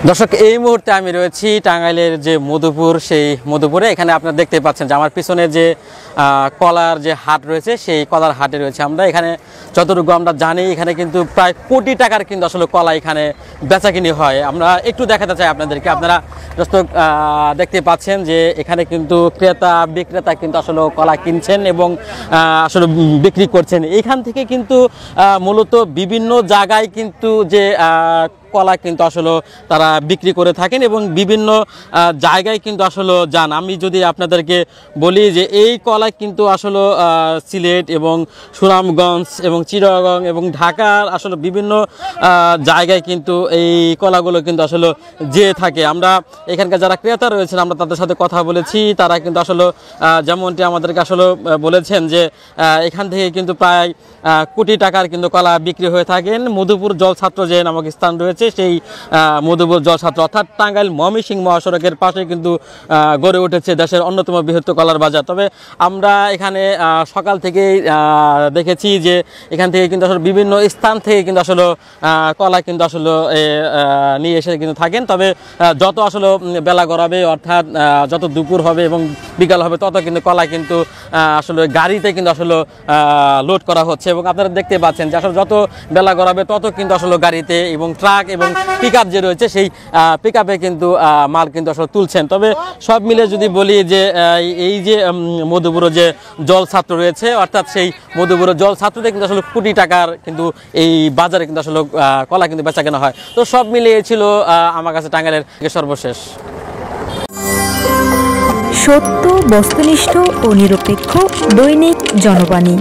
দর্শক, এই মুহূর্তে আমি রয়েছি টাঙ্গাইলের যে মধুপুর, সেই মধুপুরে। এখানে আপনারা দেখতে পাচ্ছেন যে আমার পিছনে যে কলার যে হাট রয়েছে, সেই কলার হাটে রয়েছে আমরা। এখানে যতটুকু আমরা জানি, এখানে কিন্তু প্রায় কোটি টাকার কিন্তু আসলে কলা এখানে বেচাকিনি হয়। আমরা একটু দেখাতে চাই আপনাদেরকে। আপনারা দর্শক দেখতে পাচ্ছেন যে এখানে কিন্তু ক্রেতা বিক্রেতা কিন্তু আসলে কলা কিনছেন এবং আসলে বিক্রি করছেন। এইখান থেকে কিন্তু মূলত বিভিন্ন জায়গায় কিন্তু যে কলা কিন্তু আসলে তারা বিক্রি করে থাকেন এবং বিভিন্ন জায়গায় কিন্তু আসলে যান। আমি যদি আপনাদেরকে বলি যে এই কলা কিন্তু আসলে সিলেট এবং সুনামগঞ্জ এবং চিটাগং এবং ঢাকার আসলে বিভিন্ন জায়গায় কিন্তু এই কলাগুলো কিন্তু আসলে যেয়ে থাকে। আমরা এখানকার যারা ক্রেতা রয়েছেন, আমরা তাদের সাথে কথা বলেছি। তারা কিন্তু আসলে যেমনটি আমাদেরকে আসলে বলেছেন যে এখান থেকে কিন্তু প্রায় কোটি টাকার কিন্তু কলা বিক্রি হয়ে থাকেন। মধুপুর জলছাত্র যে নামক স্থান রয়েছে, সেই মধুপুর জলছাত্র অর্থাৎ টাঙ্গাইল ময়মনসিংহ মহাসড়কের পাশে কিন্তু গড়ে উঠেছে দেশের অন্যতম বৃহত্তম কলার বাজার। তবে আমরা এখানে সকাল থেকেই দেখেছি যে এখান থেকে কিন্তু আসলে বিভিন্ন স্থান থেকে কিন্তু আসলে কলা কিন্তু আসলে নিয়ে এসে কিন্তু থাকেন। তবে যত আসলে বেলা গড়াবে, অর্থাৎ যত দুপুর হবে এবং বিকাল হবে, তত কিন্তু কলা কিন্তু আসলে গাড়িতে কিন্তু আসলে লোড করা হচ্ছে। এবং আপনারা দেখতে পাচ্ছেন যে আসলে যত বেলা গড়াবে, তত কিন্তু আসলে গাড়িতে এবং ট্রাক এবং পিকআপ যে রয়েছে, সেই পিকআপে কিন্তু মাল কিন্তু আসলে তুলছেন। তবে সব মিলে যদি বলি যে এই যে মধুপুর যে জলছাত্র রয়েছে, অর্থাৎ সেই মধুপুর জলছাত্রতে কিন্তু আসলে কোটি টাকার কিন্তু এই বাজারে কিন্তু আসলে কলা কিন্তু বেচা কেনা হয়। তো সব মিলিয়ে ছিল আমার কাছে টাঙ্গাইলের সর্বশেষ। সত্য, বস্তুনিষ্ঠ ও নিরপেক্ষ দৈনিক জনবাণী।